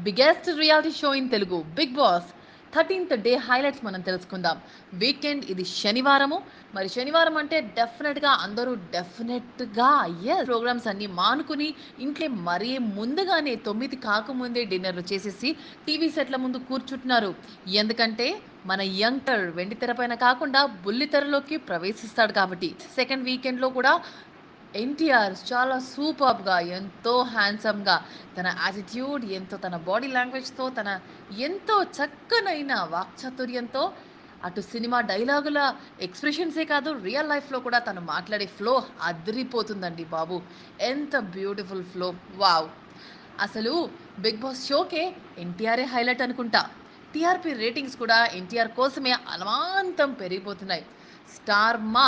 Biggest reality show in Telugu Bigg Boss 13th day highlights మనం తెలుసుకుందాం. Weekend ఇది శనివారము. మరి శనివారం అంటే డెఫినెట్గా అందరూ డెఫినెట్గా ప్రోగ్రామ్స్ అన్నీ మానుకుని ఇంట్లో మరీ ముందుగానే 9 కాకముందే డిన్నర్లు చేసేసి టీవీ సెట్ల ముందు కూర్చుంటున్నారు. ఎందుకంటే మన యంగ్టర్ వెండి తెర పైన కాకుండా బుల్లి తెరలోకి ప్రవేశిస్తాడు కాబట్టి. సెకండ్ వీకెండ్లో కూడా ఎన్టీఆర్ చాలా సూపర్బ్గా, ఎంతో హ్యాండ్సమ్గా, తన యాటిట్యూడ్, ఎంతో తన బాడీ లాంగ్వేజ్తో, తన ఎంతో చక్కనైన వాక్చాతుర్యంతో అటు సినిమా డైలాగుల ఎక్స్ప్రెషన్సే కాదు, రియల్ లైఫ్లో కూడా తను మాట్లాడే ఫ్లో అదిరిపోతుందండి బాబు. ఎంత బ్యూటిఫుల్ ఫ్లో, వావ్. అసలు బిగ్ బాస్ షోకే ఎన్టీఆర్ఏ హైలైట్ అనుకుంటా. టీఆర్పీ రేటింగ్స్ కూడా ఎన్టీఆర్ కోసమే అలవాంతం పెరిగిపోతున్నాయి. స్టార్ మా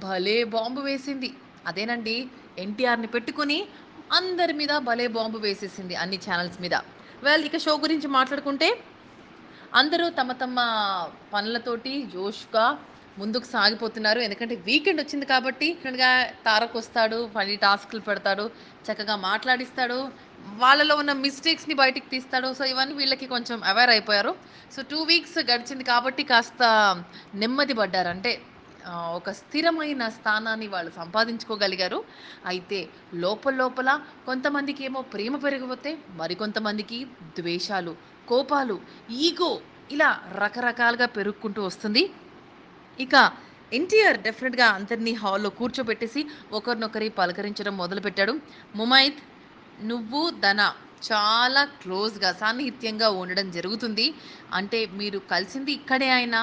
భలే బాంబు వేసింది. అదేనండి, ఎన్టీఆర్ని పెట్టుకుని అందరి మీద భలే బాంబు వేసేసింది అన్ని ఛానల్స్ మీద. వెల్, ఇక షో గురించి మాట్లాడుకుంటే అందరూ తమ తమ పనులతోటి జోష్‌గా ముందుకు సాగిపోతున్నారు. ఎందుకంటే వీకెండ్ వచ్చింది కాబట్టి డెఫినెట్‌గా తారక్ వస్తాడు, ఫన్నీ టాస్క్‌లు పెడతాడు, చక్కగా మాట్లాడిస్తాడు, వాళ్ళలో ఉన్న మిస్టేక్స్‌ని బయటికి తీస్తాడు. సో, ఇవన్నీ వీళ్ళకి కొంచెం అవేర్ అయిపోయారు. సో, 2 వీక్స్ గడిచింది కాబట్టి కాస్త నెమ్మది పడ్డారు. అంటే ఒక స్థిరమైన స్థానాన్ని వాళ్ళు సంపాదించుకోగలిగారు. అయితే లోపల లోపల కొంతమందికేమో ప్రేమ పెరిగిపోతే, మరికొంతమందికి ద్వేషాలు, కోపాలు, ఈగో ఇలా రకరకాలుగా పెరుక్కుంటూ వస్తుంది. ఇక ఎన్టీఆర్ డెఫినెట్‌గా అందరిని హాల్‌లో కూర్చోబెట్టేసి ఒకరినొకరి పలకరించడం మొదలుపెట్టాడు. ముమైత్, నువ్వు, ధన చాలా క్లోజ్‌గా, సాన్నిహిత్యంగా ఉండడం జరుగుతుంది. అంటే మీరు కలిసింది ఇక్కడే అయినా,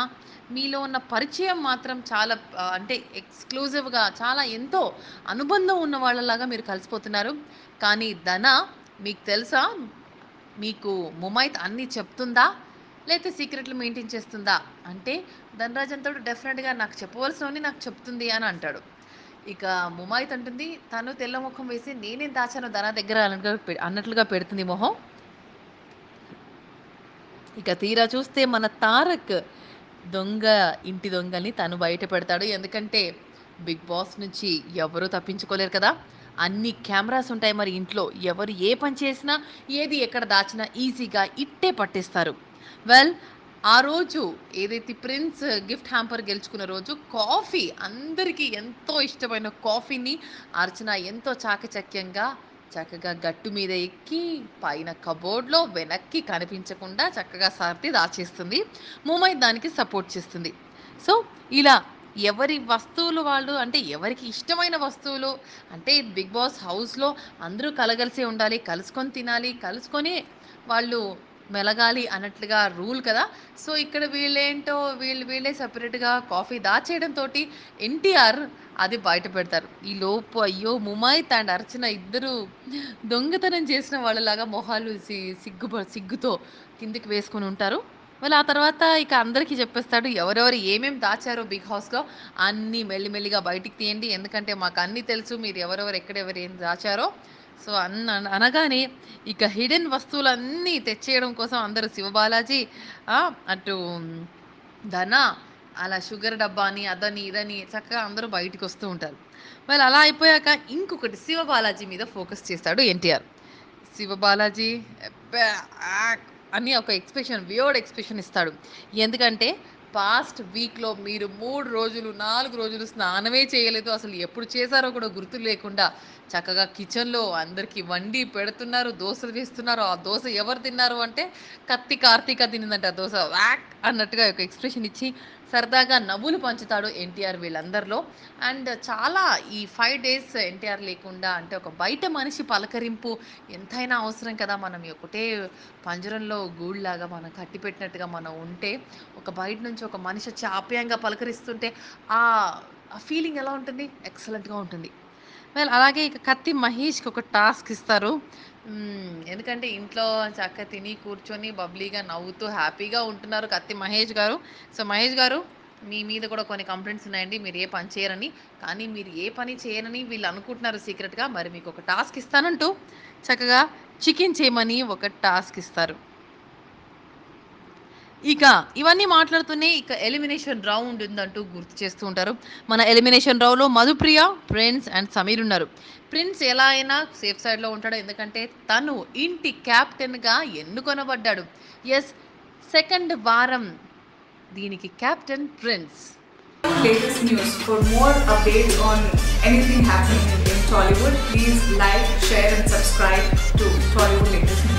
మీలో ఉన్న పరిచయం మాత్రం చాలా అంటే ఎక్స్‌క్లూజివ్‌గా, చాలా ఎంతో అనుబంధం ఉన్న వాళ్ళలాగా మీరు కలిసిపోతున్నారు. కానీ ధన, మీకు తెలుసా, మీకు ముమైత్ అన్నీ చెప్తుందా? లేతే సీక్రెట్లు మెయింటైన్ చేస్తుందా? అంటే ధనరాజ్ అంటాడు, డెఫినెట్‌గా నాకు చెప్పవలసినవన్నీ నాకు చెప్తుంది అని అంటాడు. ఇక ముమైత్ అంటుంది, తను తెల్ల మొఖం వేసి నేనేం దాచానో ధన దగ్గర అన్నట్లుగా పెడుతుంది మొహం. ఇక తీరా చూస్తే మన తారక్ దొంగ, ఇంటి దొంగల్ని తను బయట పెడతాడు. ఎందుకంటే బిగ్ బాస్ నుంచి ఎవరు తప్పించుకోలేరు కదా! అన్ని కెమెరాస్ ఉంటాయి మరి ఇంట్లో. ఎవరు ఏ పని చేసినా, ఏది ఎక్కడ దాచినా ఈజీగా ఇట్టే పట్టేస్తారు. వెల్, ఆ రోజు ఏదైతే ప్రిన్స్ గిఫ్ట్ హ్యాంపర్ గెలుచుకున్న రోజు కాఫీ, అందరికీ ఎంతో ఇష్టమైన కాఫీని అర్చన ఎంతో చాకచక్యంగా చక్కగా గట్టు మీద ఎక్కి పైన కబోర్డ్‌లో వెనక్కి కనిపించకుండా చక్కగా సర్ది దాచేస్తుంది. ముమైత్ దానికి సపోర్ట్ చేస్తుంది. సో, ఇలా ఎవరి వస్తువులు వాళ్ళు, అంటే ఎవరికి ఇష్టమైన వస్తువులు, అంటే బిగ్ బాస్ హౌస్‌లో అందరూ కలగలిసే ఉండాలి, కలుసుకొని తినాలి, కలుసుకొని వాళ్ళు మెలగాలి అన్నట్లుగా రూల్ కదా! సో, ఇక్కడ వీళ్ళేంటో వీళ్ళే సెపరేట్‌గా కాఫీ దాచేయడంతోటి ఎన్టీఆర్ అది బయట పెడతారు. ఈలోపు అయ్యో! ముమైత్ అండ్ అర్చన ఇద్దరు దొంగతనం చేసిన వాళ్ళలాగా మొహాలు సిగ్గుతో కిందకి వేసుకొని ఉంటారు. మళ్ళీ ఆ తర్వాత ఇక అందరికీ చెప్పేస్తాడు. ఎవరెవరు ఏమేమి దాచారో బిగ్ హౌస్‌లో అన్నీ మెల్లిమెల్లిగా బయటికి తీయండి. ఎందుకంటే మాకన్నీ తెలుసు. మీరు ఎవరెవరు ఎక్కడెవరు ఏం దాచారో. సో, అనగానే ఇక హిడెన్ వస్తువులన్నీ తెచ్చేయడం కోసం అందరూ శివబాలాజీ, అటు ధన, అలా షుగర్ డబ్బాని, అదని, ఇదని చక్కగా అందరూ బయటికొస్తూ ఉంటారు. మరి అలా అయిపోయాక ఇంకొకటి శివబాలాజీ మీద ఫోకస్ చేస్తాడు ఎన్టీఆర్. శివబాలాజీ ఎబ్బా! ఆక్! అని ఒక వియర్డ్ ఎక్స్‌ప్రెషన్ ఇస్తాడు. ఎందుకంటే పాస్ట్ వీక్‌లో మీరు 3 రోజులు, 4 రోజులు స్నానమే చేయలేదు. అసలు ఎప్పుడు చేశారో కూడా గుర్తు లేకుండా చక్కగా కిచెన్‌లో అందరికి వండి పెడుతున్నారు. దోసలు వేస్తున్నారు. ఆ దోస ఎవరు తిన్నారు అంటే కత్తి కార్తీక తినిందంట ఆ దోస. వాక్ అన్నట్టుగా ఒక ఎక్స్‌ప్రెషన్ ఇచ్చి సరదాగా నవ్వులు పంచుతాడు ఎన్టీఆర్ వీళ్ళందరిలో. అండ్ చాలా ఈ 5 డేస్ ఎన్టీఆర్ లేకుండా, అంటే ఒక బయట మనిషి పలకరింపు ఎంతైనా అవసరం కదా! మనం ఒకటే పంజరంలో గూడులాగా మనం కట్టిపెట్టినట్టుగా మనం ఉంటే, ఒక బయట నుంచి ఒక మనిషి వచ్చి ఆప్యాయంగా పలకరిస్తుంటే ఆ ఫీలింగ్ ఎలా ఉంటుంది? ఎక్సలెంట్‌గా ఉంటుంది. వెల్, అలాగే ఇక కత్తి మహేష్‌కి ఒక టాస్క్ ఇస్తారు. ఎందుకంటే ఇంట్లో చక్కగా తిని కూర్చొని బబ్లీగా నవ్వుతూ హ్యాపీగా ఉంటున్నారు కత్తి మహేష్ గారు. సో, మహేష్ గారు, మీ మీద కూడా కొన్ని కంప్లెయింట్స్ ఉన్నాయండి. మీరు ఏ పని చేయరని. కానీ మీరు ఏ పని చేయరని వీళ్ళు అనుకుంటున్నారు సీక్రెట్‌గా. మరి మీకు ఒక టాస్క్ ఇస్తానంటూ చక్కగా చికెన్ చేయమని ఒక టాస్క్ ఇస్తారు. ఇక ఇవన్నీ మాట్లాడుతూనే ఇక ఎలిమినేషన్ రౌండ్ ఉందంటూ గుర్తు చేస్తూ ఉంటారు. మన ఎలిమినేషన్ రౌండ్‌లో మధుప్రియ, ప్రిన్స్ అండ్ సమీర్ ఉన్నారు. ప్రిన్స్ ఎలా అయినా సేఫ్ సైడ్‌లో ఉంటాడు. ఎందుకంటే తను ఇంటి కెప్టెన్‌గా ఎన్నుకొనబడ్డాడు. యెస్. సెకండ్ వారం దీనికి captain prince. Latest news. For more updates on anything happening in Tollywood, please like, share, and subscribe to Tollywood Latest News.